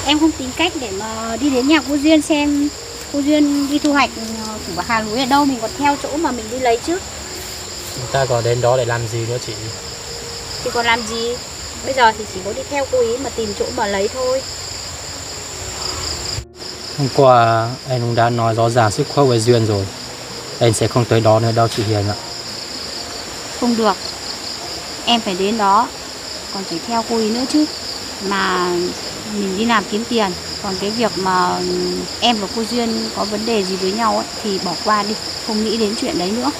Em không tìm cách để mà đi đến nhà cô Duyên xem cô Duyên đi thu hoạch củ bạc hà núi ở đâu, mình còn theo chỗ mà mình đi lấy chứ. Chúng ta còn đến đó để làm gì nữa chị? Thì còn làm gì? Bây giờ thì chỉ có đi theo cô ý mà tìm chỗ mà lấy thôi. Hôm qua anh cũng đã nói rõ ràng sức khỏe với Duyên rồi. Anh sẽ không tới đó nữa đâu chị Hiền ạ. Không được, em phải đến đó, còn phải theo cô ý nữa chứ. Mà mình đi làm kiếm tiền, còn cái việc mà em và cô Duyên có vấn đề gì với nhau ấy, thì bỏ qua đi, không nghĩ đến chuyện đấy nữa.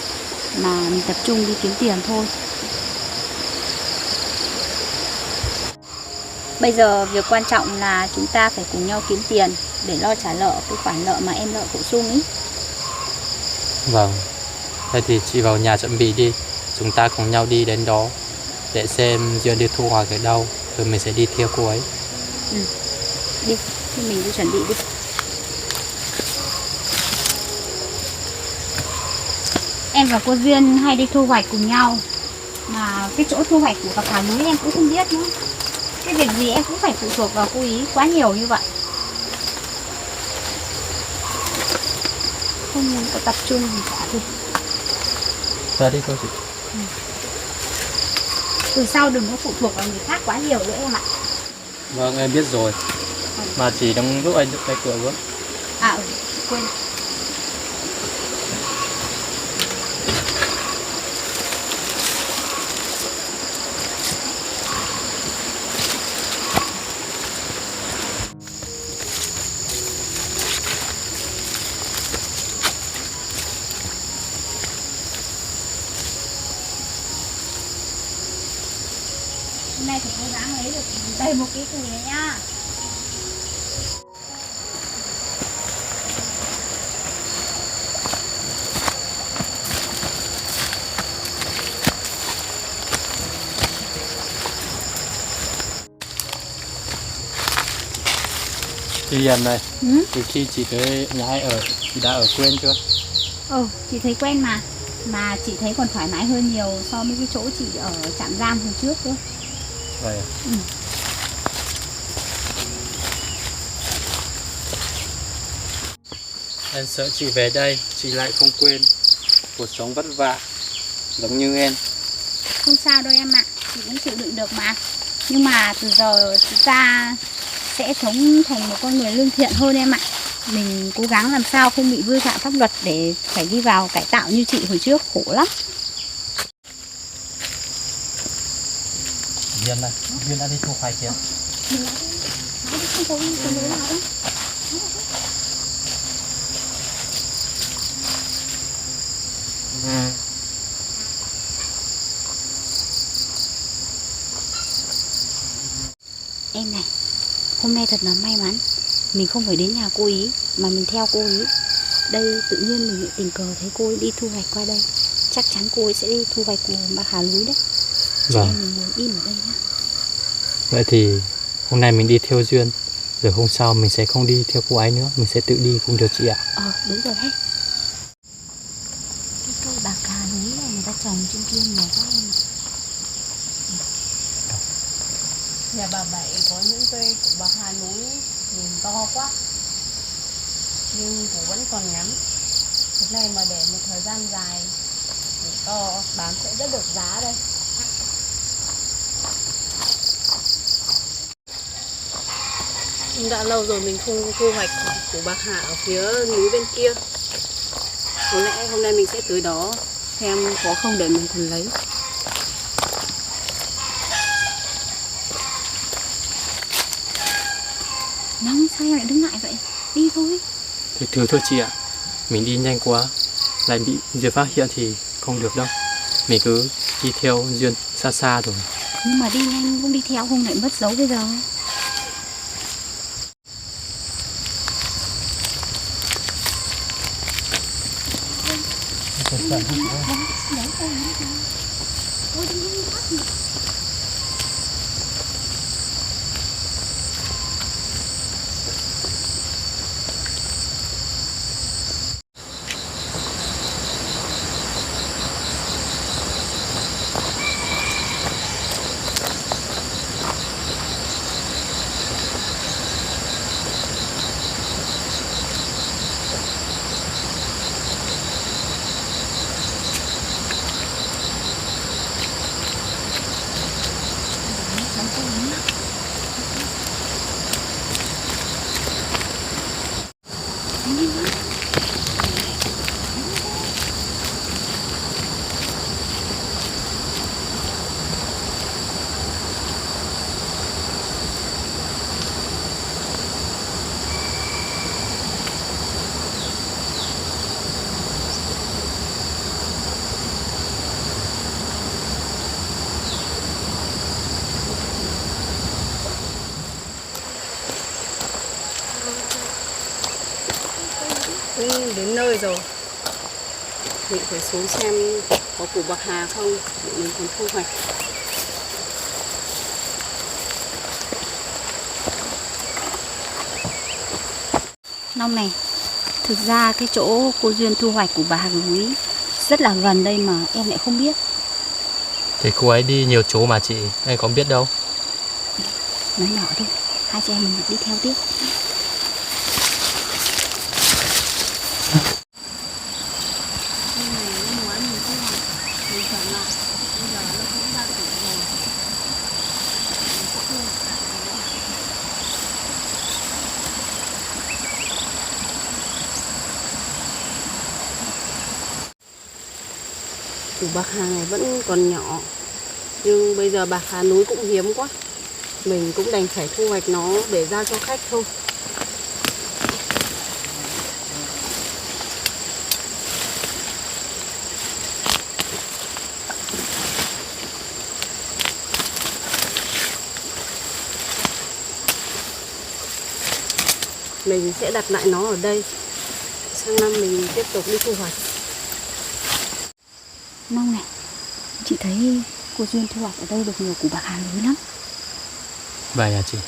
Mà mình tập trung đi kiếm tiền thôi. Bây giờ việc quan trọng là chúng ta phải cùng nhau kiếm tiền để lo trả nợ cái khoản nợ mà em nợ cụ Sung ý. Vâng. Thế thì chị vào nhà chuẩn bị đi. Chúng ta cùng nhau đi đến đó để xem Duyên đi thu hoạch ở đâu, rồi mình sẽ đi theo cô ấy. Đi, thì mình đi chuẩn bị đi. Em và cô Duyên hay đi thu hoạch cùng nhau, mà cái chỗ thu hoạch của bạc hà núi em cũng không biết nữa. Cái việc gì em cũng phải phụ thuộc vào cô ý quá nhiều như vậy. Không có tập trung gì cả thôi. Ra đi thôi chị. Từ sau đừng có phụ thuộc vào người khác quá nhiều nữa em ạ. Vâng, em biết rồi. Mà chị đóng giúp anh cái cửa với. Quên. Hôm nay thì cố gắng lấy được đầy một cái củ này nhá. Chị Hiền này, từ khi chị tới nhà ai ở, chị đã ở quên chưa? Chị thấy quen mà. Mà chị thấy còn thoải mái hơn nhiều so với cái chỗ chị ở trạm giam hồi trước cơ. Vậy à? Em sợ chị về đây, chị lại không quên cuộc sống vất vả giống như em. Không sao đâu em ạ, chị cũng chịu đựng được mà. Nhưng mà từ giờ chúng ta sẽ sống thành một con người lương thiện hơn em ạ. Mình cố gắng làm sao không bị vi phạm pháp luật để phải đi vào cải tạo như chị hồi trước, khổ lắm. Duyên này, Duyên đã đi thu hoạch chưa? Em này, hôm nay thật là may mắn. Mình không phải đến nhà cô ý mà mình theo cô ý. Đây tự nhiên mình lại tình cờ thấy cô ấy đi thu hoạch qua đây. Chắc chắn cô ấy sẽ đi thu hoạch của bạc hà núi đấy. Chị em mình ngồi im ở đây nhá. Vậy thì hôm nay mình đi theo Duyên, rồi hôm sau mình sẽ không đi theo cô ấy nữa, mình sẽ tự đi cũng được chị ạ. Đúng rồi đấy. Cái cây bạc hà núi này người ta trồng trên kia nhiều quá em ạ. Nhà bà Bảy có những cây của bạc hà núi nhìn to quá, nhưng củ vẫn còn ngắn. Thế này mà để một thời gian dài củ to bán sẽ rất được giá đây. Đã lâu rồi mình không thu hoạch củ bạc hà ở phía núi bên kia. Có lẽ hôm nay mình sẽ tới đó xem có không để mình cùng lấy. Nóng sao em lại đứng lại vậy? Đi thôi. Thì thử thôi chị ạ, mình đi nhanh quá, lại bị Duyên phát hiện thì không được đâu. Mình cứ đi theo Duyên xa xa rồi. Nhưng mà đi nhanh cũng đi theo không lại mất dấu bây giờ. cũng đến nơi rồi. Mình phải xuống xem có củ bạc hà không để mình còn thu hoạch. Long này, thực ra cái chỗ cô Duyên thu hoạch của bà Hàng Núi rất là gần đây mà em lại không biết. Thì cô ấy đi nhiều chỗ mà chị, em có biết đâu. Nói nhỏ thôi, hai chị em mình đi theo tiếp. Củ bạc hà này vẫn còn nhỏ, nhưng bây giờ bạc hà núi cũng hiếm quá, mình cũng đành phải thu hoạch nó để giao cho khách thôi. Mình sẽ đặt lại nó ở đây, sang năm mình tiếp tục đi thu hoạch. Long này, chị thấy cô Duyên thu hoạch ở đây được nhiều củ bạc hà núi lắm. Vậy à chị?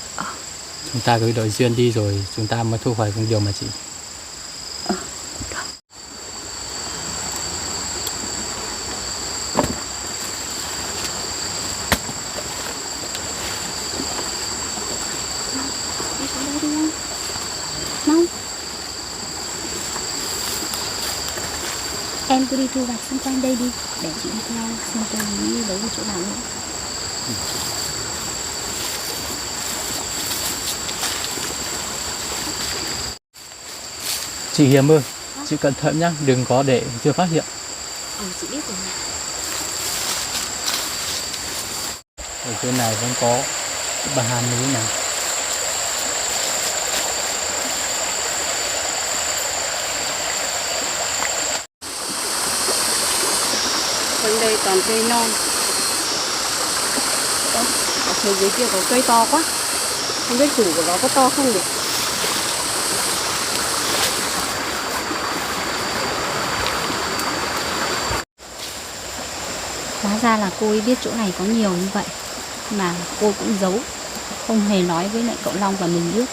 Chúng ta cứ đợi Duyên đi rồi chúng ta mới thu hoạch cùng điều mà chị. Đi xuống đây đi Long. Long. Em cứ đi thu hoạch xung quanh đây đi, để chị đi theo xem cô ấy lấy ở chỗ nào nữa. Chị Hiếm ơi, chị cẩn thận nhá, đừng có để chưa phát hiện. Chị biết rồi mà. Ở trên này vẫn có bạc hà núi này. Quanh đây toàn cây non. Ở phía dưới kia có cây to quá, không biết chủ của nó có to không nhỉ? Hóa ra là cô ấy biết chỗ này có nhiều như vậy, mà cô cũng giấu, không hề nói với lại cậu Long và mình biết.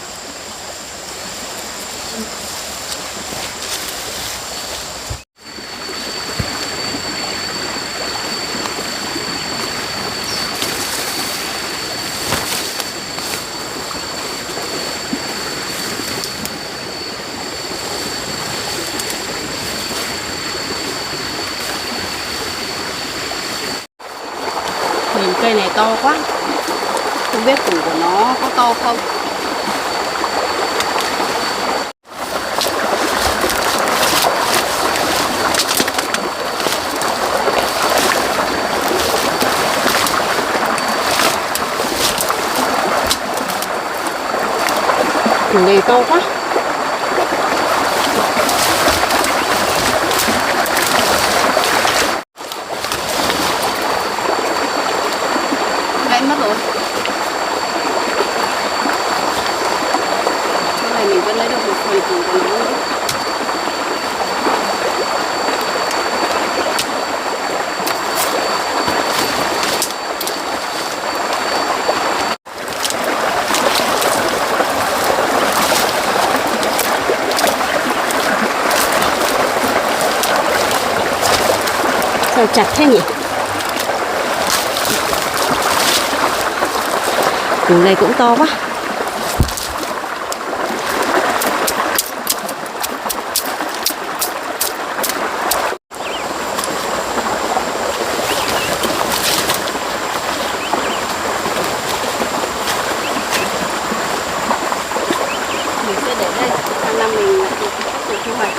Nhìn cây này to quá, không biết củ của nó có to không. Củ này to quá. Gãy mất rồi. Cái này mình vẫn lấy được một phần củ của nó nữa. Sao chặt thế nhỉ? Củ này cũng to quá. Mình sẽ để đây, sang năm mình lại tiếp tục thu hoạch.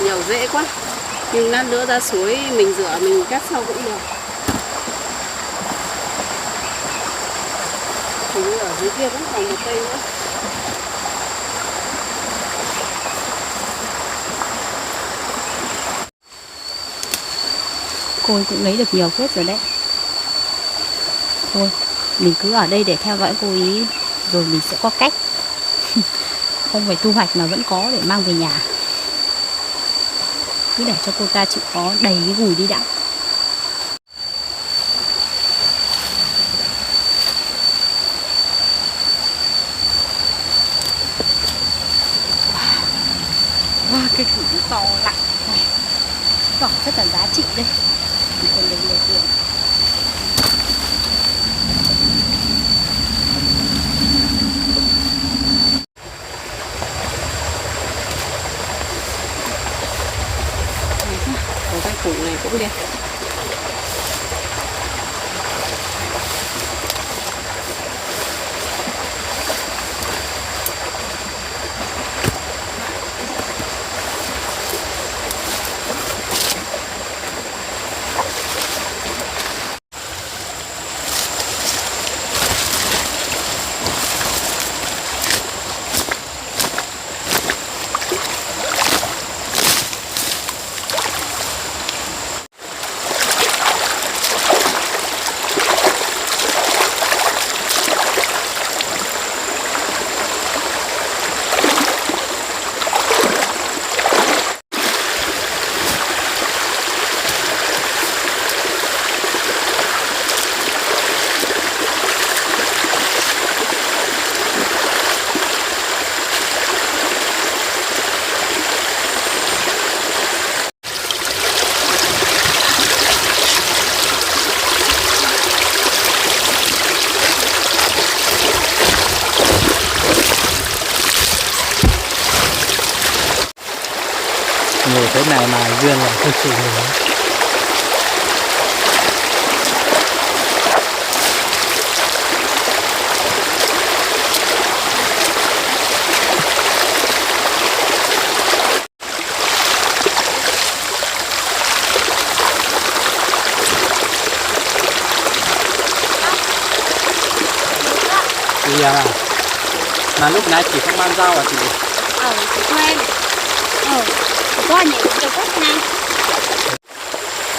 Nhiều dễ quá, nhưng lát nữa ra suối mình rửa mình cắt sau cũng được. Hình như ở dưới kia vẫn còn một cây nữa. Cô ấy cũng lấy được nhiều phết rồi đấy. Thôi, Mình cứ ở đây để theo dõi cô ý, rồi mình sẽ có cách. Không phải thu hoạch mà vẫn có để mang về nhà. Cứ để cho cô ta chịu khó đầy cái gùi đi đã. Wow, cái củ to lặng này, vỏ rất là giá trị đây, mình còn được nhiều tiền. Có cái củ này cũng đẹp. Nhiều thế này mà Duyên là không chịu nữa. Chị à, mà lúc nãy chị không mang dao à chị? Chị quen. Có những cái cốt này.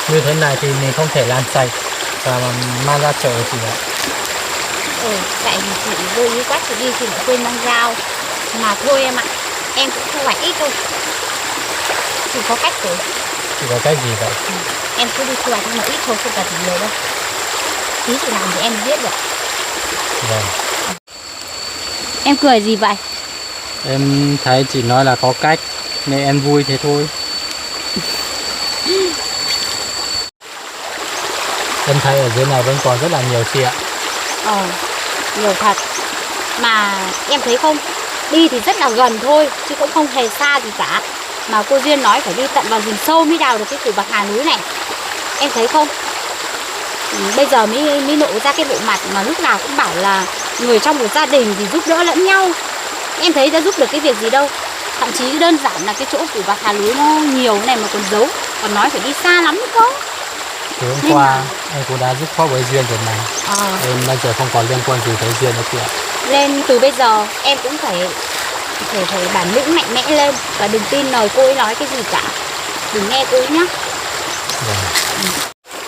Như thế này thì mình không thể làm sạch và mang ra chợ chị ạ. Tại vì chị vô ý quá, chị đi chị lại quên mang dao. Mà thôi em ạ, em cũng thu hoạch ít thôi. Chị có cách rồi. Chị có cách gì vậy? Em cứ đi thu hoạch nhưng mà ít thôi, không cần phải nhiều đâu. Tí chị làm thì em biết được. Vâng. Em cười gì vậy? Em thấy chị nói là có cách nên em vui thế thôi. Em thấy ở dưới này vẫn còn rất là nhiều chị ạ. Nhiều thật. Mà em thấy không, đi thì rất là gần thôi, chứ cũng không hề xa gì cả. Mà cô Duyên nói phải đi tận vào rừng sâu mới đào được cái củ bạc hà núi này. Em thấy không? Bây giờ mới nộ ra cái bộ mặt mà lúc nào cũng bảo là người trong một gia đình thì giúp đỡ lẫn nhau. Em thấy đã giúp được cái việc gì đâu. Thậm chí đơn giản là cái chỗ củ bạc hà núi nó nhiều này mà còn giấu, còn nói phải đi xa lắm mới có. Từ hôm qua em cũng đã giúp khó với Duyên rồi mà. Em bây giờ không còn liên quan gì tới Duyên nữa chị ạ. Nên từ bây giờ em cũng phải bản lĩnh mạnh mẽ lên và đừng tin lời cô ấy nói cái gì cả. Đừng nghe cô ấy nhá.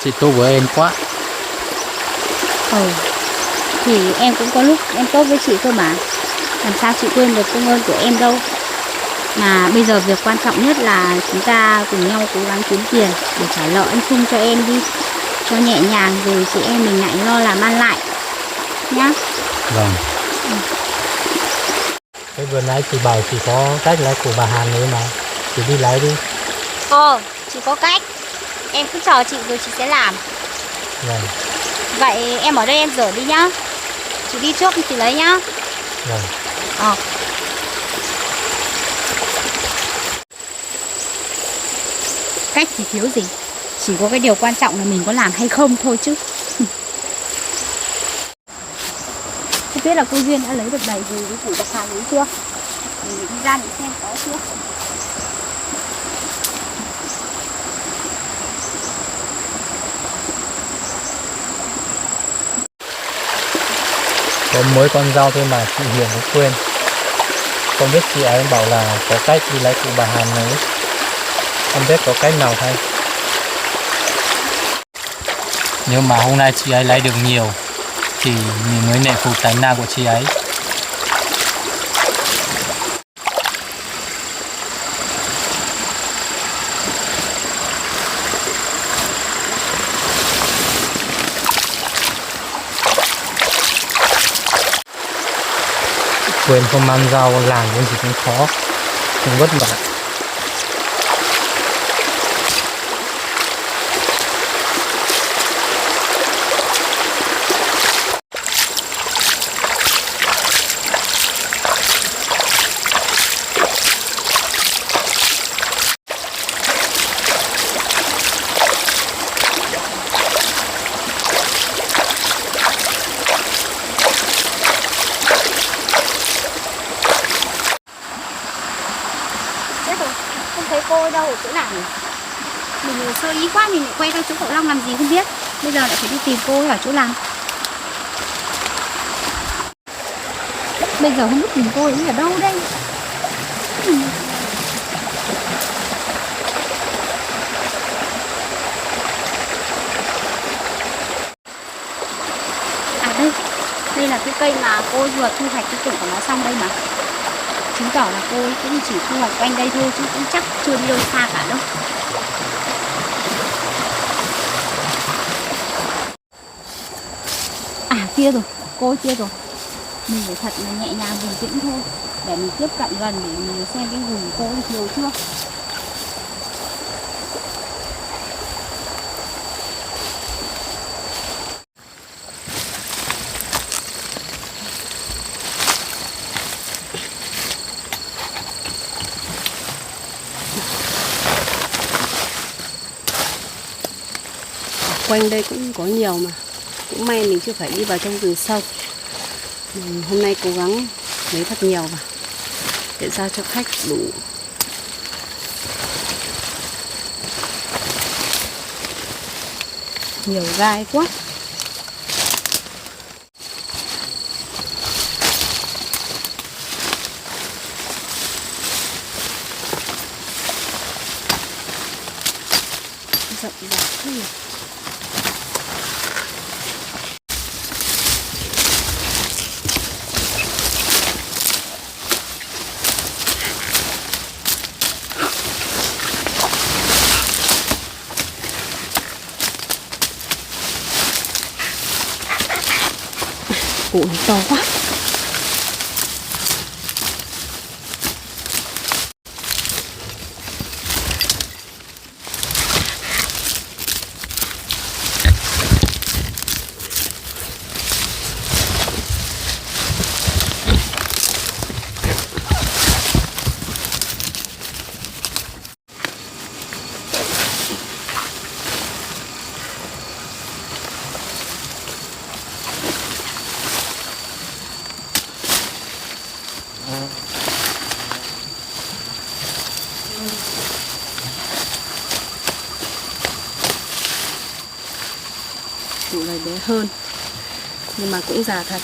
Chị tốt với em quá. Thì em cũng có lúc em tốt với chị cơ mà. Làm sao chị quên được công ơn của em đâu. Mà bây giờ việc quan trọng nhất là chúng ta cùng nhau cố gắng kiếm tiền để trả nợ anh Trung cho em đi, cho nhẹ nhàng, rồi chị em mình lại lo làm ăn lại nhá. Vâng. Cái vừa nãy chị bảo chị có cách lấy của bà Hàn nữa mà. Chị đi lấy đi. Chị có cách. Em cứ chờ chị rồi chị sẽ làm. Vâng. Vậy em ở đây em rửa đi nhá. Chị đi trước chị lấy nhá. Vâng. Cách thì thiếu gì, chỉ có cái điều quan trọng là mình có làm hay không thôi chứ. Không biết là cô Duyên đã lấy được đầy gì cái củ bạc hà núi chưa? Mình đi ra để xem có chưa. Có mới con dao thôi mà chị Hiền cũng quên. Không biết chị ấy bảo là có cách đi lấy của bà Hàn này. Không biết có cách nào hay. Nhưng mà hôm nay chị ấy lấy được nhiều. thì mình mới nể phục tài năng của chị ấy. Quên không mang rau làng cái gì cũng khó, cũng vất vả. Không thấy cô đâu ở chỗ nào nhỉ? Mình sơ ý quá, mình lại quay ra chỗ cậu Long làm gì không biết. Bây giờ lại phải đi tìm cô ở chỗ làm. Bây giờ không biết tìm cô ấy ở đâu đây. À đây, đây là cái cây mà cô vừa thu hoạch cái củ của nó xong đây mà. Chứng tỏ là cô ấy cũng chỉ thu hoạch quanh đây thôi chứ cũng chắc chưa đi đâu xa cả đâu. À kia rồi, cô ấy kia rồi. Mình phải thật là nhẹ nhàng bình tĩnh thôi, để mình tiếp cận gần để mình xem cái vùng cô ấy thiếu chưa. Quanh đây cũng có nhiều mà, cũng may mình chưa phải đi vào trong rừng sâu. Mình hôm nay cố gắng lấy thật nhiều vào để giao cho khách đủ. Nhiều gai quá. Rộng rãi thế nhỉ. Củ này to quá. Củ này bé hơn nhưng mà cũng già thật.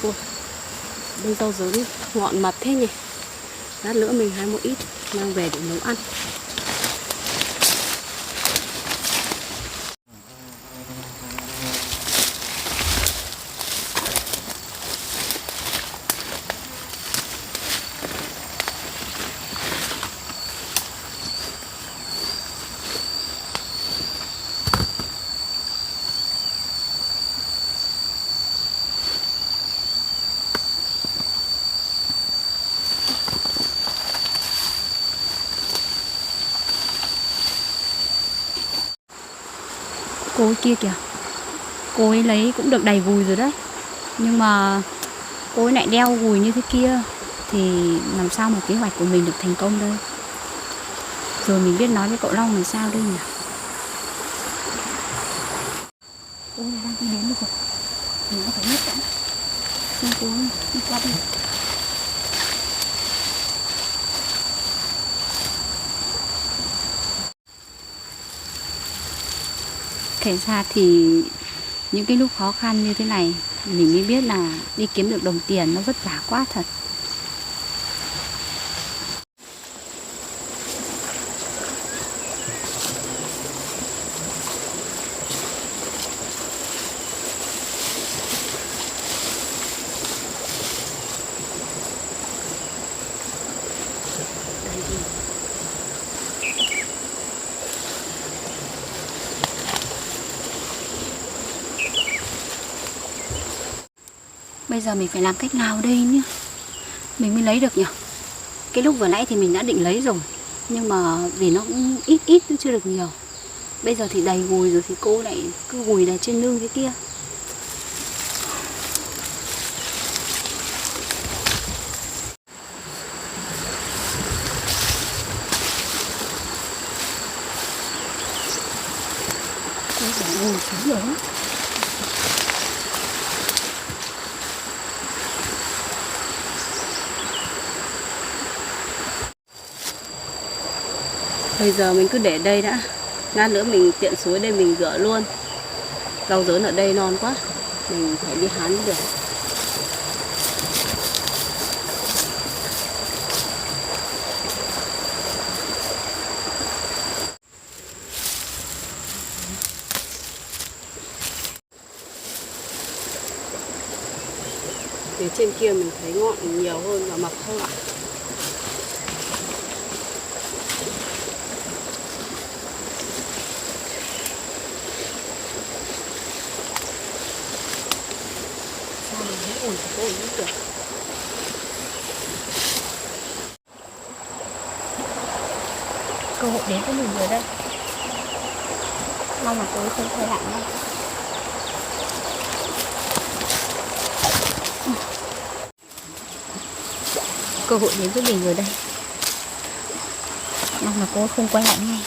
Ui, đây rau dớn ngọn mập thế nhỉ. Lát nữa mình hái một ít mang về để nấu ăn. Cô ấy kia kìa, cô ấy lấy cũng được đầy gùi rồi đấy, nhưng mà cô ấy lại đeo gùi như thế kia thì làm sao mà kế hoạch của mình được thành công đây. Rồi mình biết nói với cậu Long làm sao đây nhỉ. Cô ấy đang đi đến rồi, mình cũng phải biết đã. Xem cô ấy đi qua đi. Kể ra thì những cái lúc khó khăn như thế này mình mới biết là đi kiếm được đồng tiền nó vất vả quá thật. Bây giờ mình phải làm cách nào đây nhá, mình mới lấy được nhỉ? Cái lúc vừa nãy thì mình đã định lấy rồi, nhưng mà vì nó cũng ít nó chưa được nhiều. Bây giờ thì đầy gùi rồi thì cô lại cứ gùi là trên lưng thế kia. Cô bỏ gùi xuống rồi đó. Bây giờ mình cứ để đây đã. Lát nữa mình tiện suối đây mình rửa luôn. Rau dớn ở đây non quá, mình phải đi hái được. Phía trên kia mình thấy ngọn nhiều hơn và mập hơn ạ. Cơ hội đến với mình rồi đây. Mong là cô ấy không quay lại nha. Cơ hội đến với mình rồi đây. Mong là cô ấy không quay lại ngay.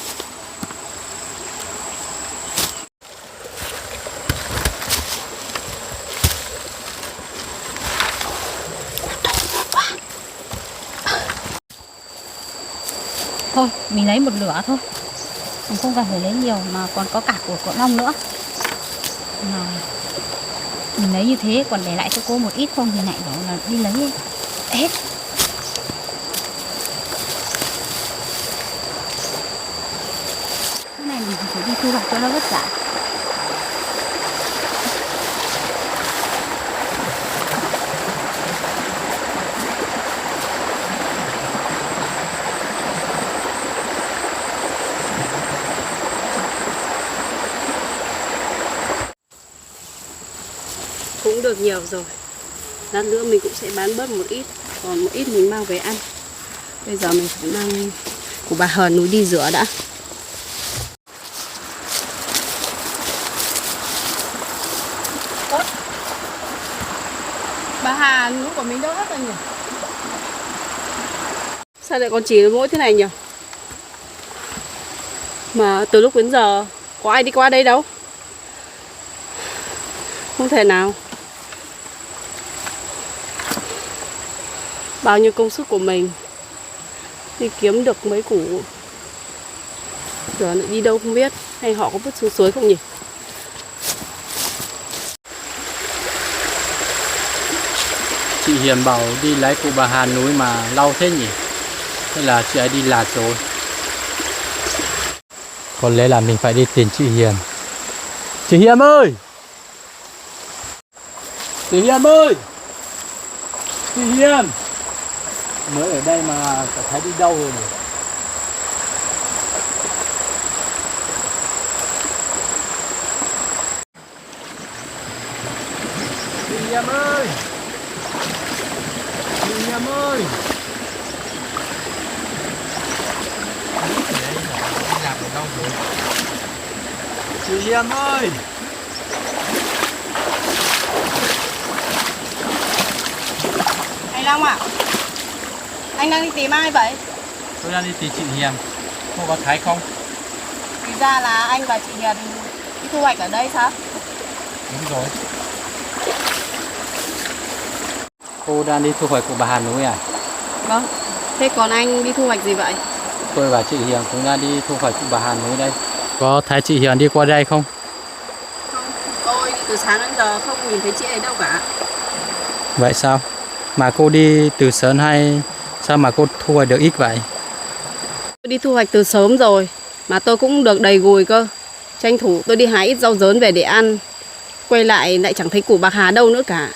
Thôi, mình lấy một lửa thôi. Mình không cần phải lấy nhiều mà còn có cả của cậu Long nữa. Mà mình lấy như thế còn để lại cho cô một ít không thì lại bảo là đi lấy hết. Cái này mình phải đi thu hoạch cho nó vất vả. Cũng được nhiều rồi. Lát nữa mình cũng sẽ bán bớt một ít, còn một ít mình mang về ăn. Bây giờ mình phải mang của bà Hờn núi đi rửa đã. Bà Hà núi của mình đâu hết rồi nhỉ? Sao lại còn chỉ mỗi thế này nhỉ? Mà từ lúc đến giờ có ai đi qua đây đâu. Không thể nào. Bao nhiêu công sức của mình đi kiếm được mấy củ, giờ lại đi đâu không biết. Hay họ có vứt xuống suối không nhỉ? Chị Hiền bảo đi lấy của bà Hà núi mà lâu thế nhỉ? Hay là chị ấy đi lạc rồi? Có lẽ là mình phải đi tìm chị Hiền. Chị Hiền ơi! Chị Hiền ơi! Chị Hiền! Mới ở đây mà cả thấy đi đâu rồi nhỉ? Chị Hiền ơi! Chị Hiền ơi! Làm ở đâu rồi? Chị Hiền ơi! Anh Long ạ, anh đang đi tìm ai vậy? Tôi đang đi tìm chị Hiền. Cô có thấy không? Thì ra là anh và chị Hiền đi thu hoạch ở đây sao? Đúng rồi. Cô đang đi thu hoạch của bà Hà núi à? Vâng. Thế còn anh đi thu hoạch gì vậy? Tôi và chị Hiền cũng đang đi thu hoạch của bà Hà núi đây. Có thấy chị Hiền đi qua đây không? Không, tôi đi Từ sáng đến giờ không nhìn thấy chị ấy đâu cả. Vậy sao? Mà cô đi từ sớm hay sao mà cô thu hoạch được ít vậy? Tôi đi thu hoạch từ sớm rồi, mà tôi cũng được đầy gùi cơ. Tranh thủ tôi đi hái ít rau dớn về để ăn. Quay lại lại chẳng thấy củ bạc hà đâu nữa cả.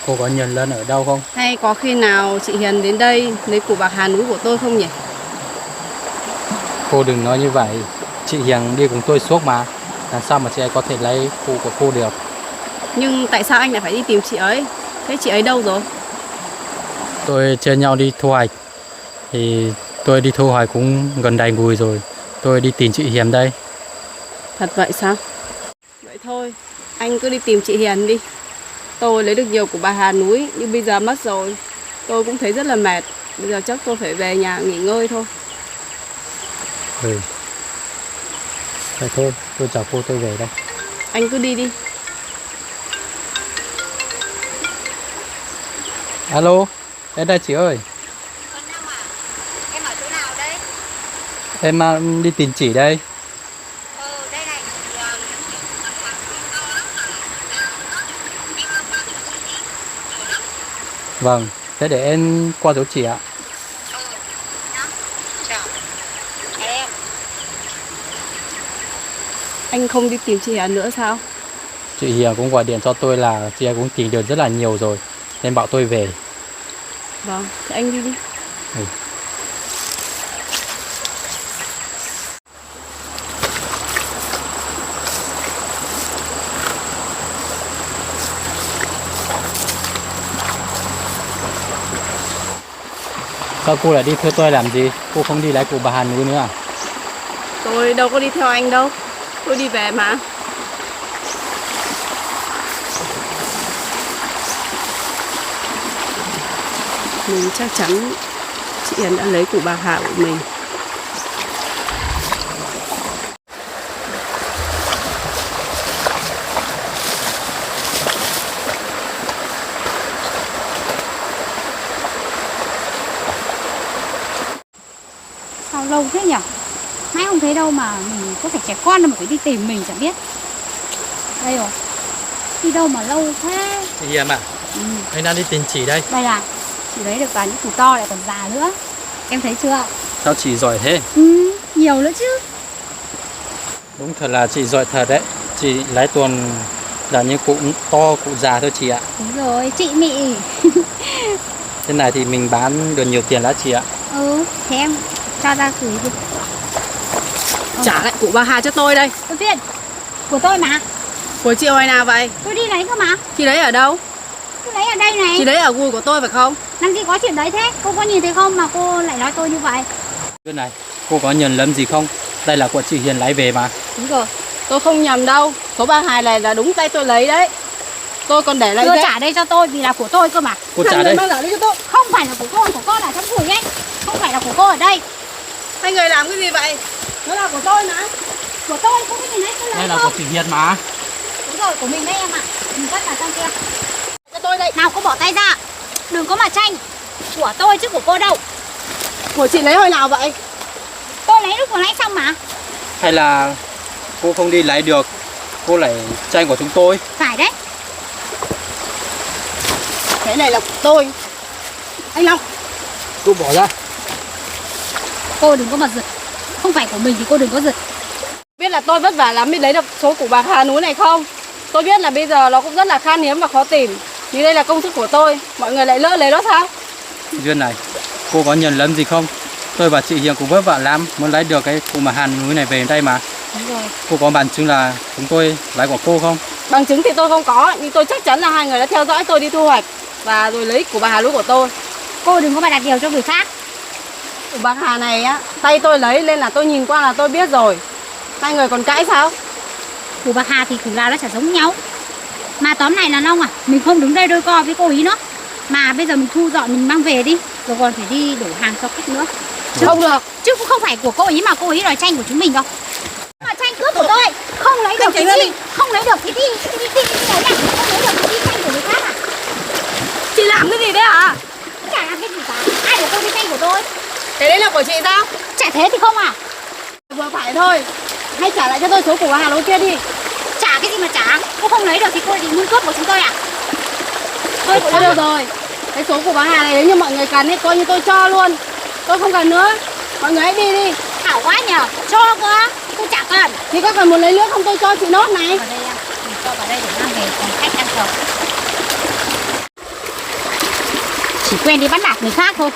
Cô có nhận lần ở đâu không? Hay có khi nào chị Hiền đến đây lấy củ bạc hà núi của tôi không nhỉ? Cô đừng nói như vậy. Chị Hiền đi cùng tôi suốt mà. Làm sao mà chị ấy có thể lấy củ của cô được? Nhưng tại sao anh lại phải đi tìm chị ấy? Thế chị ấy đâu rồi? Tôi chia nhau đi thu hoạch. Thì tôi đi thu hoạch cũng gần đầy gùi rồi. Tôi đi tìm chị Hiền đây. Thật vậy sao? Vậy thôi, anh cứ đi tìm chị Hiền đi. Tôi lấy được nhiều củ bạc hà núi, nhưng bây giờ mất rồi. Tôi cũng thấy rất là mệt. Bây giờ chắc tôi phải về nhà nghỉ ngơi thôi. Ừ. Vậy thôi, tôi chào cô, tôi về đây. Anh cứ đi đi. Alo, em đây chị ơi. Con Năm à? Em ở chỗ nào đây? Em đi tìm chị đây. Đây này. Vâng, thế để em qua chỗ chị ạ. Em. Anh không đi tìm chị Hiền nữa sao? Chị Hiền cũng gọi điện cho tôi là chị ấy cũng tìm được rất là nhiều rồi. Nên bảo tôi về. Vâng, thế anh đi đi. Ừ. Sao cô lại đi theo tôi làm gì? Cô không đi lấy củ bạc hà núi nữa à? Tôi đâu có đi theo anh đâu. Tôi đi về mà. Mình chắc chắn chị Hiền đã lấy củ bạc hà của mình. Sao lâu thế nhỉ? Mãi không thấy đâu mà mình có phải trẻ con đâu mà phải đi tìm mình chẳng biết. Đây rồi. Đi đâu mà lâu thế? Chị Hiền à? Ừ. Anh đang đi tìm chị đây. Đây là chị lấy được cả những củ to lại còn già nữa. Em thấy chưa? Sao chị giỏi thế? Nhiều nữa chứ. Đúng thật là chị giỏi thật đấy. Chị lấy toàn là những củ to, củ già thôi chị ạ. Đúng rồi, chị mị. Thế này thì mình bán được nhiều tiền lá chị ạ. Thế em cho ra gửi đi. Trả lại củ bạc hà cho tôi đây. Tôi Duyên, của tôi mà. Của chị hồi nào vậy? Tôi đi lấy cơ mà. Chị lấy ở đâu? Tôi lấy ở đây này. Chị lấy ở gùi của tôi phải không? Làm gì có chuyện đấy thế? Cô có nhìn thấy không mà cô lại nói tôi như vậy? Cái này, cô có nhầm lẫn gì không? Đây là của chị Hiền lấy về mà. Đúng rồi. Tôi không nhầm đâu. Số bạc hà này là đúng tay tôi lấy đấy. Tôi còn để lại Đưa trả đây cho tôi vì là của tôi cơ mà. Cô trả đây. Mang lại đây cho tôi. Không phải là của con ở trong gửi ấy. Không phải là của cô ở đây. Hai người làm cái gì vậy? Nó là của tôi mà. Của tôi, cô có nhìn thấy tôi lấy Đây là không? của chị Hiền mà. Đúng rồi, của mình đây em ạ. Mình cất vào trong kia. Cho tôi đây. Nào cô bỏ tay ra. Đừng có mà tranh. Của tôi chứ của cô đâu. Của chị lấy hồi nào vậy? Tôi lấy lúc vừa nãy xong mà. Hay là cô không đi lấy được, cô lại tranh của chúng tôi? Phải đấy. Cái này là của tôi. Anh Long. Cô bỏ ra. Cô đừng có mà giật. Không phải của mình thì cô đừng có giật. Biết là tôi vất vả lắm mới lấy được số củ bạc hà núi này không? Tôi biết là bây giờ nó cũng rất là khan hiếm và khó tìm. Nhưng đây là công sức của tôi. Mọi người lại lỡ lấy nó sao? Duyên này, cô có nhầm lẫn gì không? Tôi và chị Hiền cũng vất vả lắm muốn lấy được cái củ bạc hà núi này về đây mà. Đúng rồi. Cô có bằng chứng là chúng tôi lấy của cô không? Bằng chứng thì tôi không có. Nhưng tôi chắc chắn là hai người đã theo dõi tôi đi thu hoạch. Và rồi lấy củ bạc hà núi của tôi. Cô đừng có mà đặt điều cho người khác. Củ bạc hà này á, tay tôi lấy nên là tôi nhìn qua là tôi biết rồi. Hai người còn cãi sao? Củ bạc hà thì củ nào nó chả giống nhau. Mà tóm này là Long à, mình không đứng đây đôi co với cô ý nữa. Mà bây giờ mình thu dọn mình mang về đi. Rồi còn phải đi đổ hàng cho khách nữa. Chứ không được. Chứ cũng không phải của cô ý mà cô ý đòi tranh của chúng mình đâu. Mà tranh cướp của tôi. Không lấy được thì đi. Không lấy được thì đi lấy nha. Không lấy được thì đi tranh của người khác à. Chị làm cái gì đấy hả? Chả làm cái gì cả. Ai của cô đi tranh của tôi? Cái đấy là của chị sao? Chả thế thì không à. Vừa phải thôi. Hay trả lại cho tôi số củ bạc hà núi kia đi. Trả cái gì mà trả? Cô không lấy được thì cô định muốn cướp của chúng tôi à? Tôi Thôi được rồi. Cái số của bà Hà này nếu như mọi người cần ấy coi như tôi cho luôn. Tôi không cần nữa. Mọi người hãy đi đi. Hảo quá nhờ, cho cơ. Tôi chả cần. Thì có cần muốn lấy nước không tôi cho chị nốt này. Vào đây em, mình cho vào đây để mang về còn khách ăn thường. Chỉ quen đi bắt nạt người khác thôi.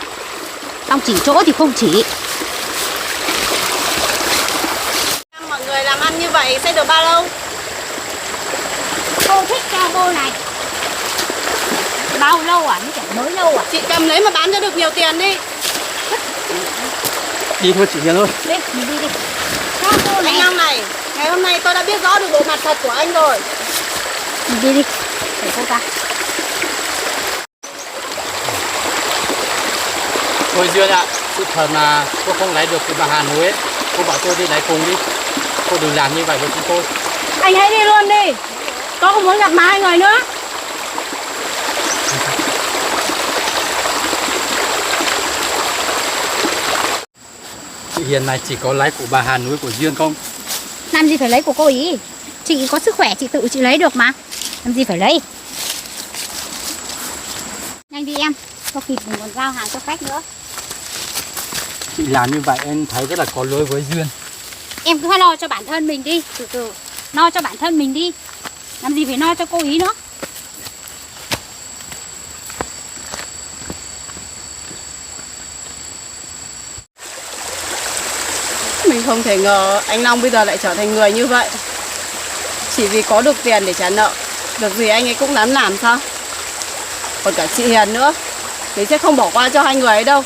Xong chỉ chỗ thì không chỉ. Mọi người làm ăn như vậy sẽ được bao lâu? Cô thích cho cô này. Bao lâu à? Mới chả mới lâu à? Chị cầm lấy mà bán cho được nhiều tiền đi. Đi thôi chị Hiền ơi. Đi, mình đi đi. Cho cô này. Anh Long này, ngày hôm nay tôi đã biết rõ được bộ mặt thật của anh rồi. Mình đi đi. Để cô ra. Thôi Duyên ạ, sự thật là cô không lấy được cái bà Hà núi ấy. Cô bảo tôi đi lấy cùng đi. Cô đừng làm như vậy với chúng tôi. Anh hãy đi luôn đi. Tôi không muốn gặp má hai người nữa. Chị Hiền này chỉ có lấy của bà Hà núi của Duyên không? Làm gì phải lấy của cô ý? Chị có sức khỏe chị tự chị lấy được mà. Làm gì phải lấy? Nhanh đi em, có kịp mình còn giao hàng cho khách nữa. Chị làm như vậy em thấy rất là có lỗi với Duyên. Em cứ lo cho bản thân mình đi, từ từ. Lo cho bản thân mình đi. Làm gì phải lo cho cô ý nữa. Mình không thể ngờ anh Long bây giờ lại trở thành người như vậy. Chỉ vì có được tiền để trả nợ. Được gì anh ấy cũng dám làm sao? Còn cả chị Hiền nữa. Mình sẽ không bỏ qua cho hai người ấy đâu.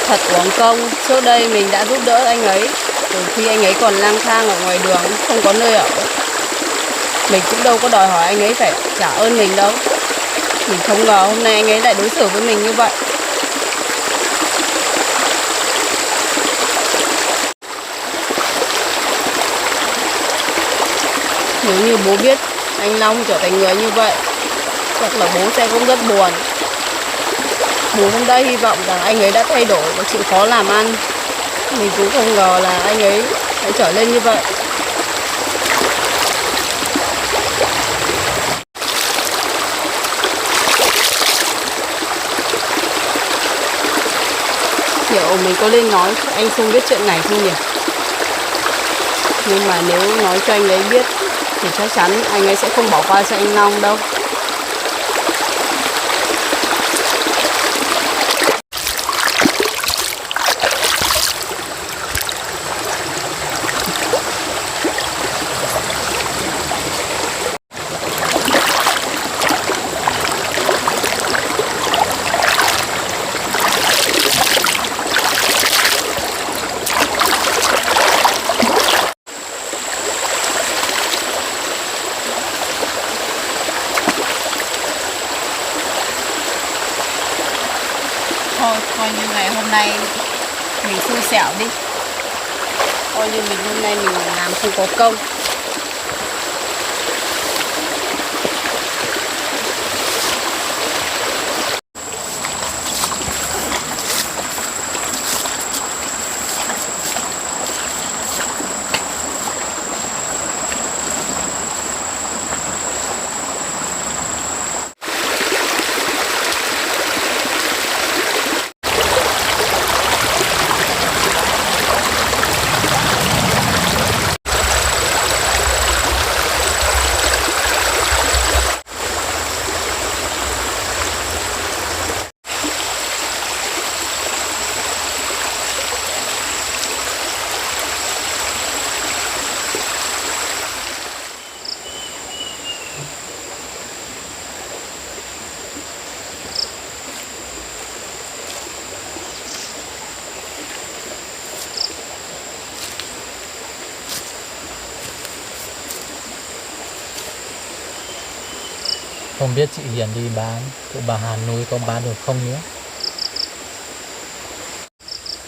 Thật uổng công, trước đây mình đã giúp đỡ anh ấy. Từ khi anh ấy còn lang thang ở ngoài đường, không có nơi ở. Mình cũng đâu có đòi hỏi anh ấy phải trả ơn mình đâu. Mình không ngờ hôm nay anh ấy lại đối xử với mình như vậy. Nếu như bố biết anh Long trở thành người như vậy, chắc là bố sẽ cũng rất buồn. Bố cũng đã hy vọng rằng anh ấy đã thay đổi và chịu khó làm ăn. Mình cũng không ngờ là anh ấy lại trở lên như vậy. Liệu mình có nên nói cho anh Sung biết chuyện này không nhỉ? Nhưng mà nếu nói cho anh ấy biết thì chắc chắn anh ấy sẽ không bỏ qua cho anh Long đâu. Thôi, coi như ngày hôm nay mình xui xẻo đi. Coi như mình hôm nay mình làm không có công. Không biết chị Hiền đi bán của bà Hà núi có bán được không nữa.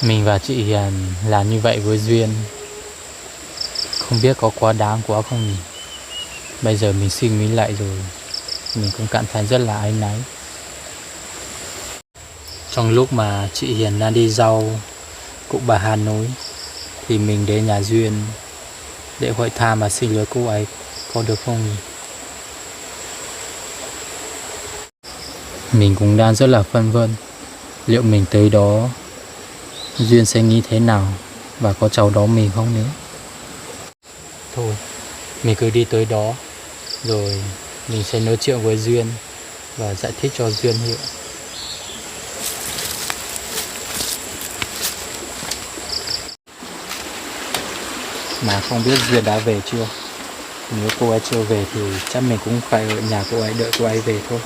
Mình và chị Hiền làm như vậy với Duyên, không biết có quá đáng quá không nhỉ. Bây giờ mình suy nghĩ lại rồi, mình cũng cảm thấy rất là áy náy. Trong lúc mà chị Hiền đang đi rau cụ bà Hà Nội thì mình đến nhà Duyên để hỏi thăm và xin lỗi cô ấy có được không nhỉ? Mình cũng đang rất là phân vân liệu mình tới đó Duyên sẽ nghĩ thế nào và có chào đón mình không nữa. Thôi mình cứ đi tới đó rồi mình sẽ nói chuyện với Duyên và giải thích cho Duyên hiểu. Mà không biết Duyên đã về chưa. Nếu cô ấy chưa về thì chắc mình cũng phải ở nhà cô ấy đợi cô ấy về thôi.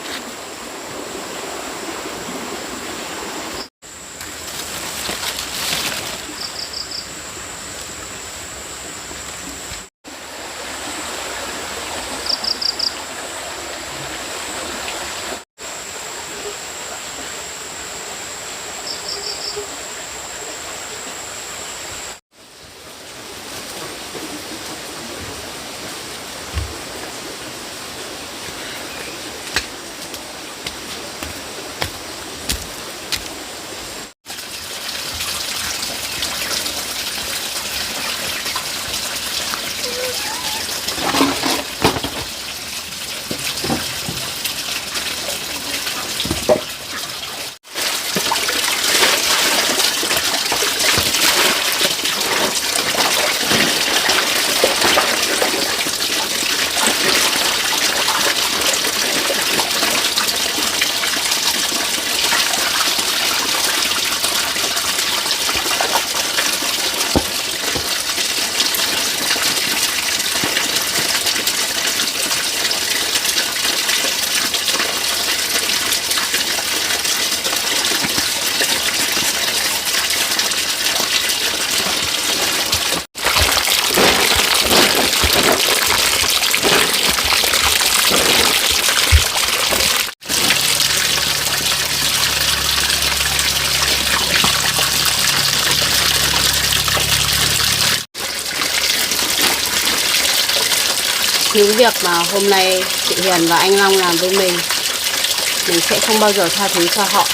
Những việc mà hôm nay chị Hiền và anh Long làm với mình sẽ không bao giờ tha thứ cho họ.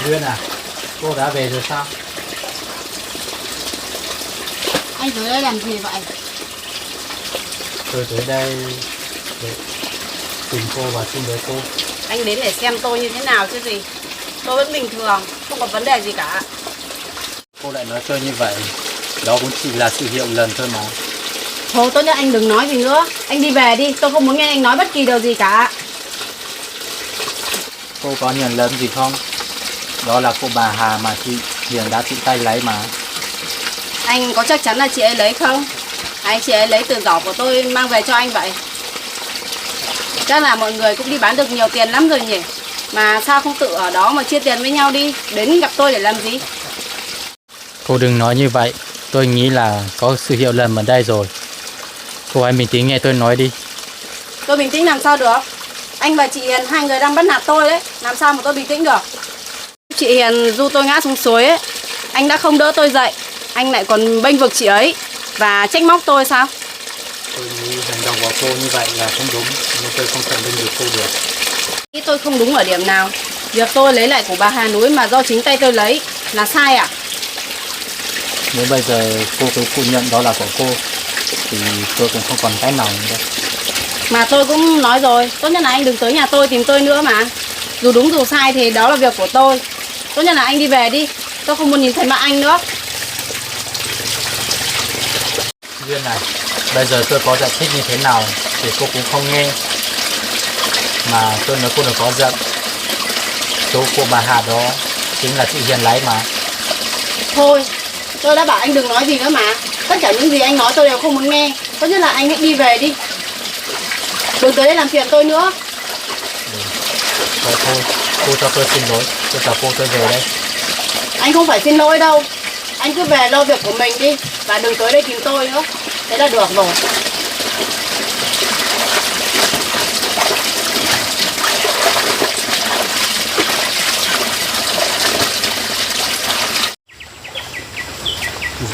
Duyên à, cô đã về rồi sao? Anh tới đây làm gì vậy? Tôi tới đây để tìm cô và xin lỗi cô. Anh đến để xem tôi như thế nào chứ gì. Tôi vẫn bình thường, không có vấn đề gì cả. Cô lại nói tôi như vậy, đó cũng chỉ là sự hiểu lầm thôi mà. Thôi tốt nhất anh đừng nói gì nữa. Anh đi về đi, tôi không muốn nghe anh nói bất kỳ điều gì cả. Cô có nhận lầm gì không? Đó là cô bà Hà mà chị Hiền đã tự tay lấy mà. Anh có chắc chắn là chị ấy lấy không? Hay chị ấy lấy từ giỏ của tôi mang về cho anh vậy? Chắc là mọi người cũng đi bán được nhiều tiền lắm rồi nhỉ? Mà sao không tự ở đó mà chia tiền với nhau đi? Đến gặp tôi để làm gì? Cô đừng nói như vậy, tôi nghĩ là có sự hiểu lầm ở đây rồi. Cô hãy bình tĩnh nghe tôi nói đi. Tôi bình tĩnh làm sao được? Anh và chị Hiền hai người đang bắt nạt tôi đấy. Làm sao mà tôi bình tĩnh được? Chị Hiền du tôi ngã xuống suối ấy. Anh đã không đỡ tôi dậy. Anh lại còn bênh vực chị ấy và trách móc tôi sao? Tôi nghĩ hành động của cô như vậy là không đúng, nhưng tôi không thể bên được cô được. Ý tôi không đúng ở điểm nào? Việc tôi lấy lại của bà Hà Núi mà do chính tay tôi lấy là sai à? Nếu bây giờ cô cứ phủ nhận đó là của cô thì tôi cũng không còn cách nào nữa. Mà tôi cũng nói rồi, tốt nhất là anh đừng tới nhà tôi tìm tôi nữa mà. Dù đúng dù sai thì đó là việc của tôi. Tốt nhất là anh đi về đi, tôi không muốn nhìn thấy mặt anh nữa. Duyên này, bây giờ tôi có giải thích như thế nào thì cô cũng không nghe. Mà tôi nói cô đừng có giận. Số của bà Hà đó chính là chị Hiền lấy mà. Thôi, tôi đã bảo anh đừng nói gì nữa mà. Tất cả những gì anh nói tôi đều không muốn nghe. Tốt nhất là anh hãy đi về đi. Đừng tới đây làm phiền tôi nữa. Thôi, cô cho tôi xin lỗi. Tôi chào cô, tôi về đây. Anh không phải xin lỗi đâu. Anh cứ về lo việc của mình đi. Và đừng tới đây tìm tôi nữa. Thế là được rồi.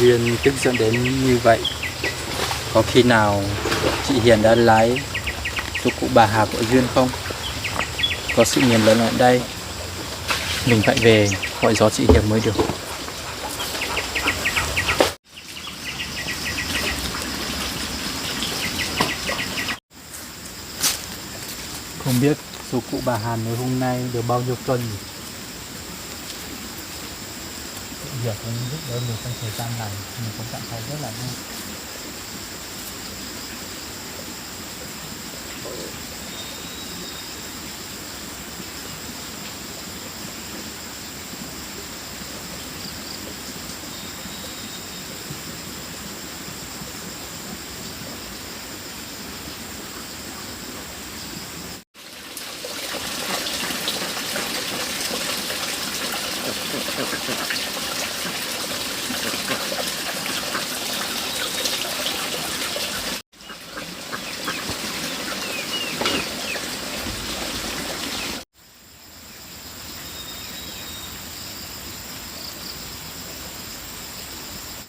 Duyên tức giận đến như vậy. Có khi nào chị Hiền đã lái số cụ bà Hà của Duyên không? Có sự nhầm lẫn ở đây. Mình phải về gọi gió chị Hiền mới được. Không biết số cụ bà Hàn mới hôm nay được bao nhiêu cân nhỉ? Việc cũng giúp đỡ mình trong thời gian này, mình cũng cảm thấy rất là vui.